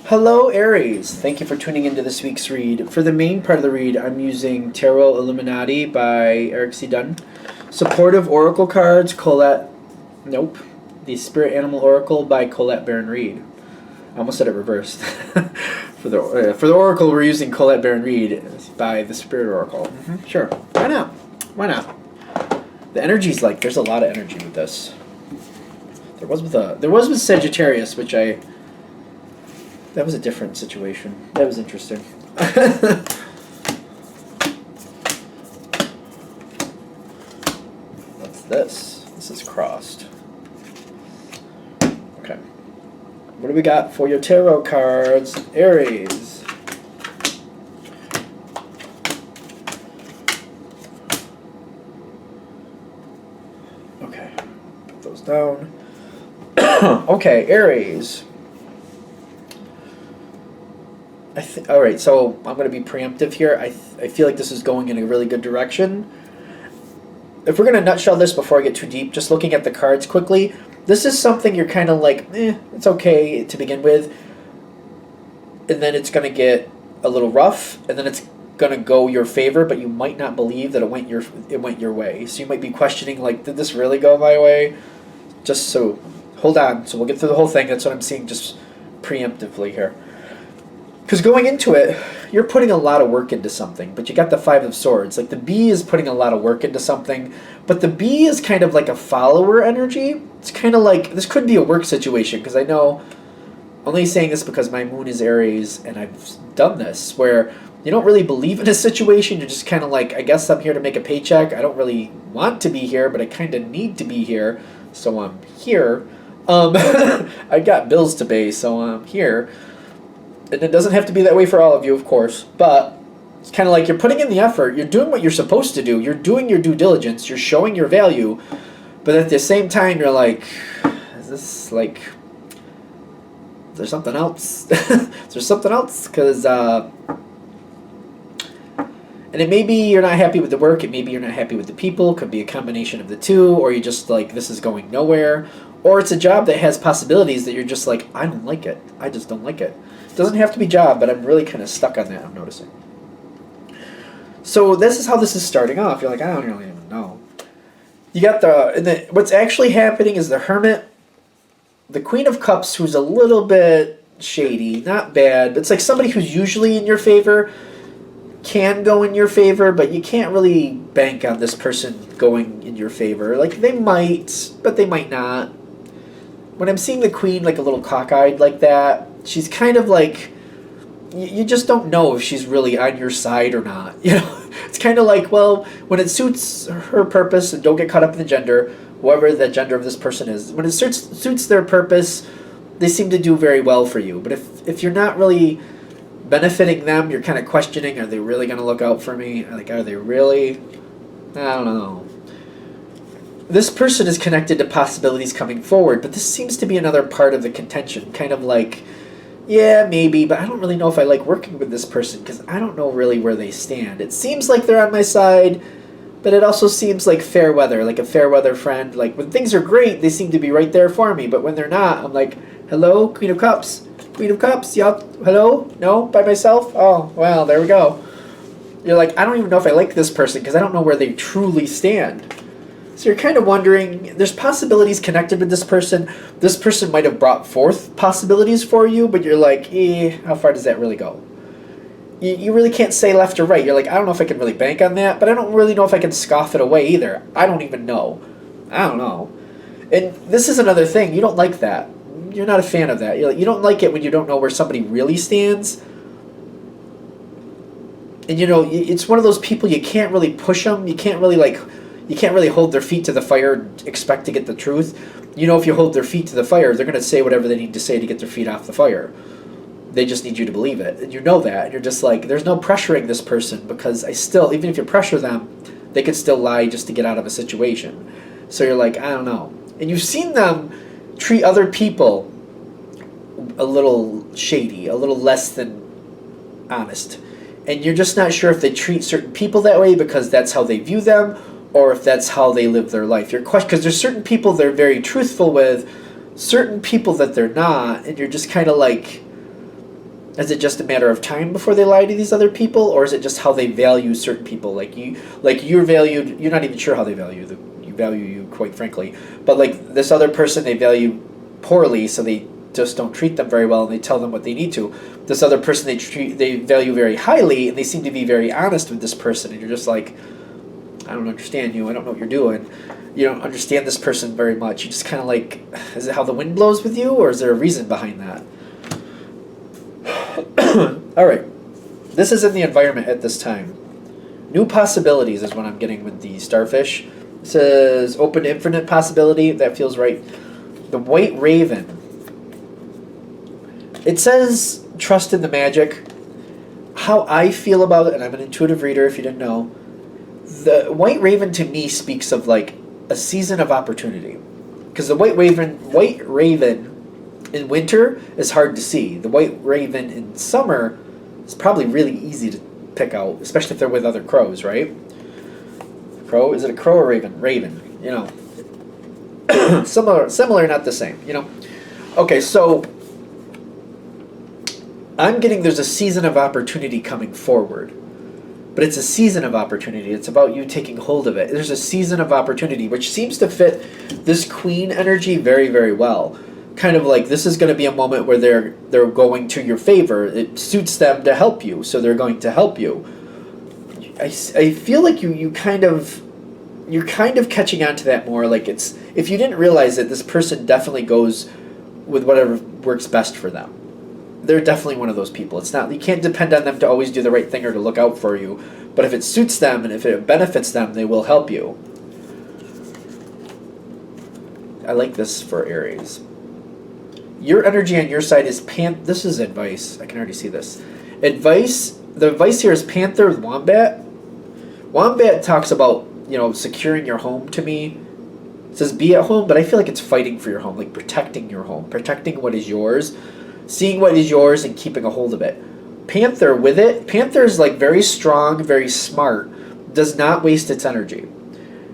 Hello, Aries. Thank you for tuning into this week's read. For the main part of the read, I'm using Tarot Illuminati by Eric C. Dunn. Supportive Oracle cards, Colette. Nope. The Spirit Animal Oracle by Colette Baron Reed. I almost said it reversed. For the Oracle, we're using Colette Baron Reed by the Spirit Oracle. Sure. Why not? Why not? The energy's like, there's a lot of energy with this. There was with Sagittarius, which that was a different situation. That was interesting. What's this? This is crossed. Okay. What do we got for your tarot cards, Aries? Okay. Put those down. Okay, Aries. All right, so I'm going to be preemptive here. I feel like this is going in a really good direction. If we're going to nutshell this before I get too deep, just looking at the cards quickly, this is something you're kind of like, it's okay to begin with, and then it's going to get a little rough, and then it's going to go your favor, but you might not believe that it went your way. So you might be questioning, like, did this really go my way? Just so, hold on. So we'll get through the whole thing. That's what I'm seeing just preemptively here. Because going into it, you're putting a lot of work into something, but you got the Five of Swords. Like, the bee is putting a lot of work into something, but the bee is kind of like a follower energy. It's kind of like, this could be a work situation, because I know, only saying this because my moon is Aries, and I've done this, where you don't really believe in a situation. You're just kind of like, I guess I'm here to make a paycheck. I don't really want to be here, but I kind of need to be here, so I'm here. I got bills to pay, so I'm here. And it doesn't have to be that way for all of you, of course, but it's kind of like you're putting in the effort, you're doing what you're supposed to do, you're doing your due diligence, you're showing your value, but at the same time, you're like, is this like, is there something else? Is there something else? Because, and it may be you're not happy with the work, it may be you're not happy with the people, could be a combination of the two, or you just like, this is going nowhere, or it's a job that has possibilities that you're just like, I don't like it, I just don't like it. Doesn't have to be job, but I'm really kind of stuck on that, I'm noticing. So this is how this is starting off. You're like, I don't really even know. You got what's actually happening is the Hermit, the Queen of Cups, who's a little bit shady, not bad, but it's like somebody who's usually in your favor, can go in your favor, but you can't really bank on this person going in your favor. Like, they might, but they might not. When I'm seeing the Queen like a little cockeyed like that, she's kind of like, you just don't know if she's really on your side or not. You know, it's kind of like, well, when it suits her purpose, and don't get caught up in the gender, whoever the gender of this person is, when it suits their purpose, they seem to do very well for you. But if you're not really benefiting them, you're kind of questioning, are they really going to look out for me? Like, are they really? I don't know. This person is connected to possibilities coming forward, but this seems to be another part of the contention. Kind of like, yeah, maybe, but I don't really know if I like working with this person because I don't know really where they stand. It seems like they're on my side, but it also seems like fair weather, like a fair weather friend. Like, when things are great, they seem to be right there for me, but when they're not, I'm like, hello, Queen of Cups? Queen of Cups? Y'all, hello? No? By myself? Oh, well, there we go. You're like, I don't even know if I like this person because I don't know where they truly stand. So you're kind of wondering, there's possibilities connected with this person. This person might have brought forth possibilities for you, but you're like, how far does that really go? You really can't say left or right. You're like, I don't know if I can really bank on that, but I don't really know if I can scoff it away either. I don't even know. I don't know. And this is another thing. You don't like that. You're not a fan of that. You don't like it when you don't know where somebody really stands. And, you know, it's one of those people, you can't really push them. You can't really hold their feet to the fire and expect to get the truth. You know, if you hold their feet to the fire, they're going to say whatever they need to say to get their feet off the fire. They just need you to believe it. And you know that. And you're just like, there's no pressuring this person because even if you pressure them, they could still lie just to get out of a situation. So you're like, I don't know. And you've seen them treat other people a little shady, a little less than honest. And you're just not sure if they treat certain people that way because that's how they view them, or if that's how they live their life. Because there's certain people they're very truthful with, certain people that they're not, and you're just kind of like, Is it just a matter of time before they lie to these other people, or is it just how they value certain people? You're valued. You're not even sure how they value you, quite frankly. But like this other person, they value poorly, so they just don't treat them very well, and they tell them what they need to. This other person, they value very highly, and they seem to be very honest with this person, and you're just like, I don't understand you. I don't know what you're doing. You don't understand this person very much. You just kind of like, is it how the wind blows with you, or is there a reason behind that? All right, this is in the environment at this time. New possibilities is what I'm getting with the starfish. It says open to infinite possibility. That feels right. The white raven. It says trust in the magic. How I feel about it, and I'm an intuitive reader if you didn't know, the white raven to me speaks of like a season of opportunity. Because the white raven in winter is hard to see. The white raven in summer is probably really easy to pick out, especially if they're with other crows, right? Crow? Is it a crow or raven? Raven, you know. Similar, not the same, you know. Okay, so I'm getting there's a season of opportunity coming forward. But it's a season of opportunity. It's about you taking hold of it. There's a season of opportunity, which seems to fit this queen energy very, very well. Kind of like this is going to be a moment where they're going to your favor. It suits them to help you, so they're going to help you. I feel like you're kind of catching on to that more. Like it's, if you didn't realize it, this person definitely goes with whatever works best for them. They're definitely one of those people. It's not, you can't depend on them to always do the right thing or to look out for you. But if it suits them and if it benefits them, they will help you. I like this for Aries. Your energy on your side is this is advice. I can already see this. Advice. The advice here is Panther with Wombat. Wombat talks about, you know, securing your home to me. It says be at home, but I feel like it's fighting for your home, like protecting your home, protecting what is yours, seeing what is yours and keeping a hold of it. Panther with it. Panther is like very strong, very smart, does not waste its energy.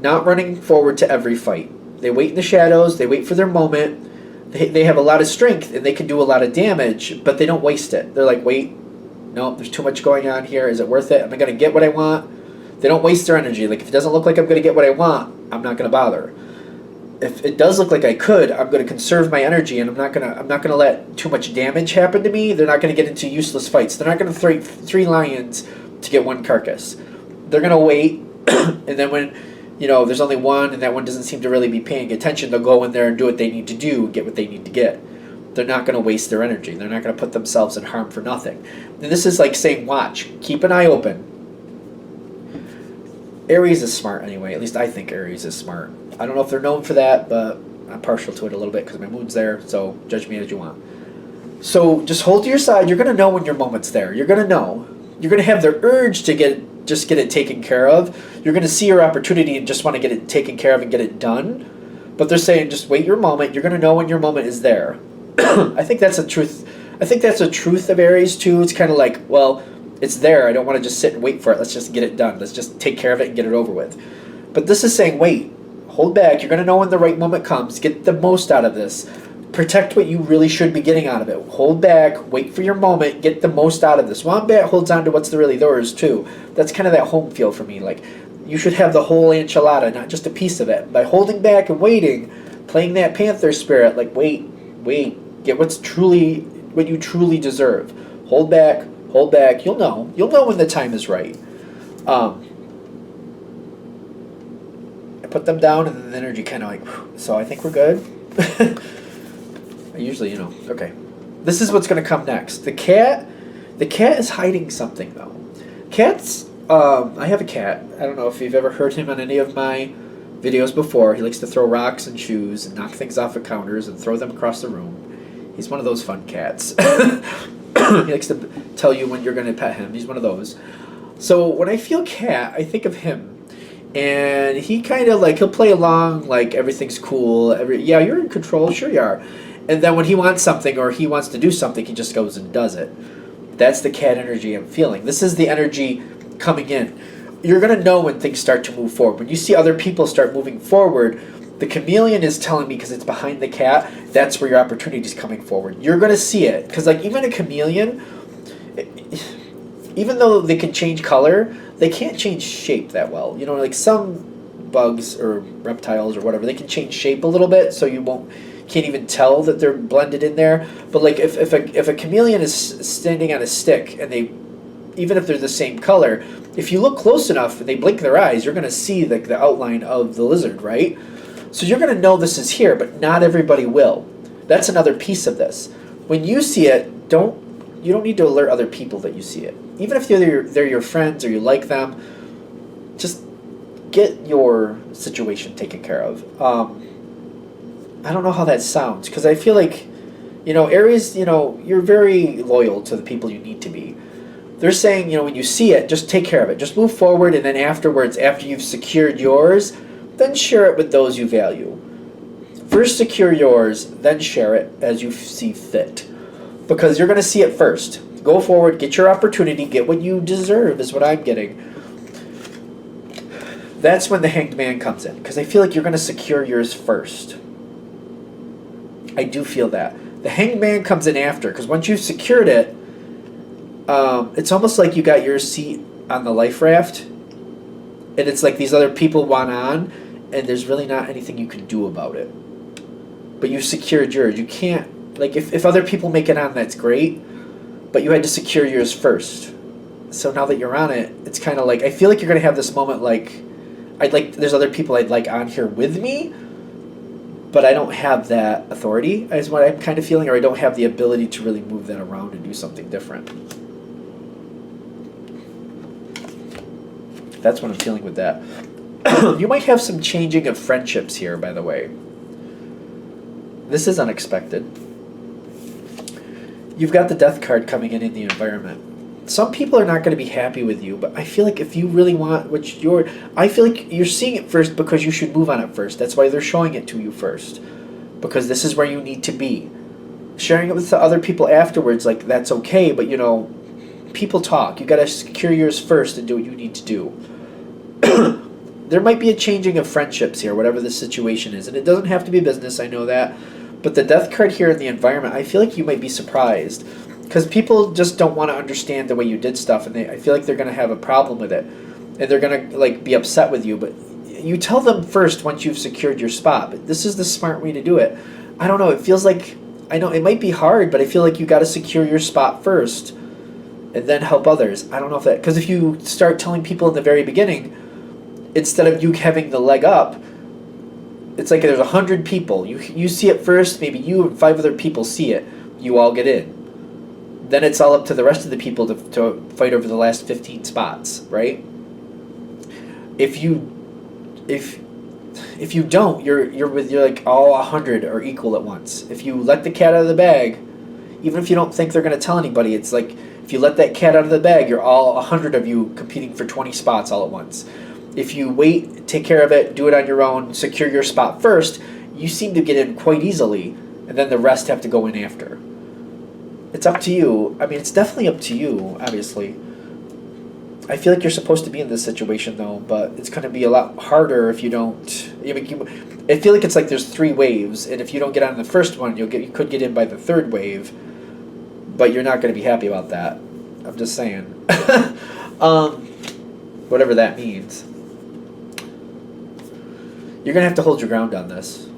Not running forward to every fight. They wait in the shadows, they wait for their moment. They have a lot of strength and they can do a lot of damage, but they don't waste it. They're like, wait, no, there's too much going on here. Is it worth it? Am I going to get what I want? They don't waste their energy. Like if it doesn't look like I'm going to get what I want, I'm not going to bother. If it does look like I could, I'm going to conserve my energy, and I'm not going to let too much damage happen to me. They're not going to get into useless fights. They're not going to throw three lions to get one carcass. They're going to wait, and then when, you know, there's only one and that one doesn't seem to really be paying attention, they'll go in there and do what they need to do and get what they need to get. They're not going to waste their energy. They're not going to put themselves in harm for nothing. And this is like saying, watch, keep an eye open. Aries is smart anyway. At least I think Aries is smart. I don't know if they're known for that, but I'm partial to it a little bit because my mood's there, so judge me as you want. So just hold to your side. You're going to know when your moment's there. You're going to know. You're going to have the urge to get it taken care of. You're going to see your opportunity and just want to get it taken care of and get it done. But they're saying just wait your moment. You're going to know when your moment is there. I think that's a truth. I think that's a truth of Aries too. It's kind of like, well, it's there. I don't want to just sit and wait for it. Let's just get it done. Let's just take care of it and get it over with. But this is saying, wait, hold back. You're going to know when the right moment comes. Get the most out of this. Protect what you really should be getting out of it. Hold back. Wait for your moment. Get the most out of this. Wombat holds on to what's really theirs too. That's kind of that home feel for me. Like, you should have the whole enchilada, not just a piece of it. By holding back and waiting, playing that panther spirit, like, wait. Get what you truly deserve. Hold back. You'll know when the time is right. I put them down, and then the energy kind of like, whew. So I think we're good. I usually, okay. This is what's going to come next. The cat is hiding something, though. Cats, I have a cat. I don't know if you've ever heard him on any of my videos before. He likes to throw rocks and shoes and knock things off of counters and throw them across the room. He's one of those fun cats. He likes to tell you when you're going to pet him. He's one of those. So when I feel cat, I think of him. And he kind of like, he'll play along like everything's cool. Yeah, you're in control. Sure you are. And then when he wants something or he wants to do something, he just goes and does it. That's the cat energy I'm feeling. This is the energy coming in. You're going to know when things start to move forward. When you see other people start moving forward, the chameleon is telling me, because it's behind the cat, that's where your opportunity is coming forward. You're going to see it. Because like even a chameleon, even though they can change color, they can't change shape that well. You know, like some bugs or reptiles or whatever, they can change shape a little bit, so you can't even tell that they're blended in there. But like if a chameleon is standing on a stick and they, even if they're the same color, if you look close enough and they blink their eyes, you're going to see like the outline of the lizard, right? So you're going to know this is here, but not everybody will. That's another piece of this. When you see it, you don't need to alert other people that you see it. Even if they're your friends or you like them, just get your situation taken care of. I don't know how that sounds, because I feel like, Aries, you're very loyal to the people you need to be. They're saying, when you see it, just take care of it. Just move forward, and then afterwards, after you've secured yours, then share it with those you value. First secure yours, then share it as you see fit. Because you're going to see it first. Go forward, get your opportunity, get what you deserve is what I'm getting. That's when the Hanged Man comes in, because I feel like you're going to secure yours first. I do feel that. The Hanged Man comes in after, because once you've secured it, it's almost like you got your seat on the life raft, and it's like these other people want on, and there's really not anything you can do about it. But you secured yours. You can't, like, if other people make it on, that's great, but you had to secure yours first. So now that you're on it, it's kind of like, I feel like you're going to have this moment like, there's other people I'd like on here with me, but I don't have that authority, is what I'm kind of feeling, or I don't have the ability to really move that around and do something different. That's what I'm feeling with that. You might have some changing of friendships here, by the way. This is unexpected. You've got the Death card coming in the environment. Some people are not going to be happy with you, but I feel like if you really want I feel like you're seeing it first because you should move on it first. That's why they're showing it to you first. Because this is where you need to be. Sharing it with the other people afterwards, like, that's okay, but people talk. You got to secure yours first and do what you need to do. There might be a changing of friendships here, whatever the situation is. And it doesn't have to be business, I know that. But the Death card here in the environment, I feel like you might be surprised. Because people just don't want to understand the way you did stuff. And I feel like they're going to have a problem with it. And they're going to be upset with you. But you tell them first once you've secured your spot. But this is the smart way to do it. I don't know. It feels like, I know it might be hard, but I feel like you got to secure your spot first. And then help others. I don't know if that, because if you start telling people in the very beginning, instead of you having the leg up, it's like there's 100 people. You see it first, maybe you and 5 other people see it. You all get in. Then it's all up to the rest of the people to fight over the last 15 spots, right? If you don't, you're like all 100 are equal at once. If you let the cat out of the bag, even if you don't think they're going to tell anybody, it's like if you let that cat out of the bag, you're all 100 of you competing for 20 spots all at once. If you wait, take care of it, do it on your own, secure your spot first, you seem to get in quite easily, and then the rest have to go in after. It's up to you. I mean, it's definitely up to you, obviously. I feel like you're supposed to be in this situation, though, but it's going to be a lot harder if you don't. I feel like it's like there's 3 waves, and if you don't get on the first one, you could get in by the 3rd wave, but you're not going to be happy about that. I'm just saying. Whatever that means. You're going to have to hold your ground on this.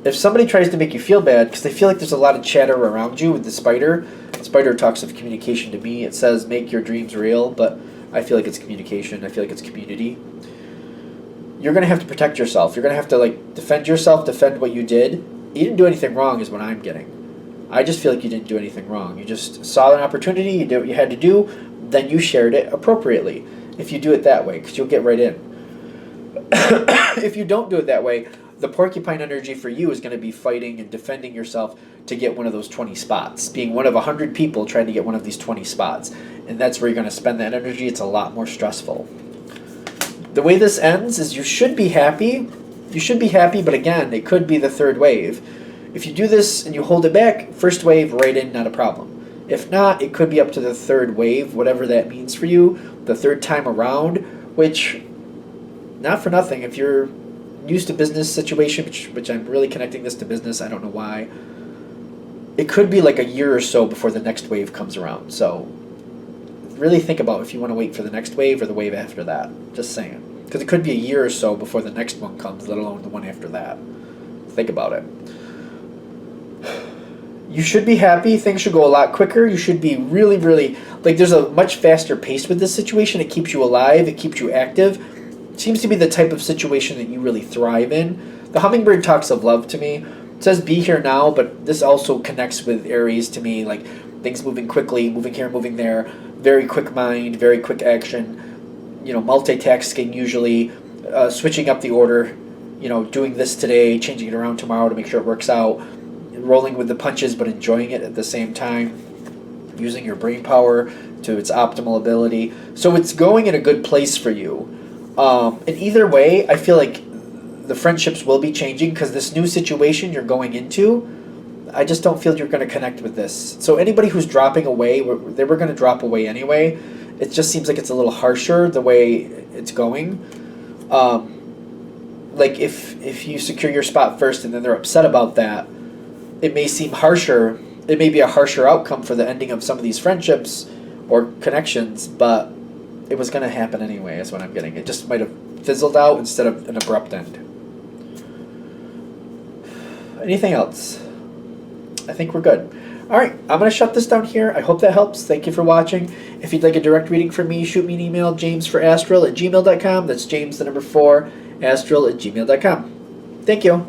If somebody tries to make you feel bad, because I feel like there's a lot of chatter around you with the spider. The spider talks of communication to me. It says make your dreams real, but I feel like it's communication. I feel like it's community. You're going to have to protect yourself. You're going to have to defend yourself, defend what you did. You didn't do anything wrong is what I'm getting. I just feel like you didn't do anything wrong. You just saw an opportunity, you did what you had to do, then you shared it appropriately. If you do it that way, because you'll get right in. If you don't do it that way, the porcupine energy for you is going to be fighting and defending yourself to get one of those 20 spots. Being one of 100 people trying to get one of these 20 spots. And that's where you're going to spend that energy. It's a lot more stressful. The way this ends is you should be happy. You should be happy, but again, it could be the 3rd wave. If you do this and you hold it back, 1st wave, right in, not a problem. If not, it could be up to the 3rd wave, whatever that means for you, the 3rd time around, which, not for nothing, if you're used to business situation, which I'm really connecting this to business, I don't know why. it could be like a year or so before the next wave comes around. So really think about if you want to wait for the next wave or the wave after that. Just saying. Because it could be a year or so before the next one comes, let alone the one after that. Think about it. You should be happy. Things should go a lot quicker. You should be really, really, like, there's a much faster pace with this situation. It keeps you alive. It keeps you active. It seems to be the type of situation that you really thrive in. The hummingbird talks of love to me. It says be here now, but this also connects with Aries to me, like things moving quickly, moving here, moving there, very quick mind, very quick action, multitasking usually, switching up the order, doing this today, changing it around tomorrow to make sure it works out, rolling with the punches but enjoying it at the same time, using your brain power to its optimal ability. So it's going in a good place for you. And either way, I feel like the friendships will be changing because this new situation you're going into, I just don't feel you're going to connect with this. So anybody who's dropping away, they were going to drop away anyway. It just seems like it's a little harsher the way it's going. Like if you secure your spot first and then they're upset about that, it may seem harsher. It may be a harsher outcome for the ending of some of these friendships or connections, but it was going to happen anyway, is what I'm getting. It just might have fizzled out instead of an abrupt end. Anything else? I think we're good. All right, I'm going to shut this down here. I hope that helps. Thank you for watching. If you'd like a direct reading from me, shoot me an email, jamesforastral@gmail.com. That's James, the number 4, astral@gmail.com. Thank you.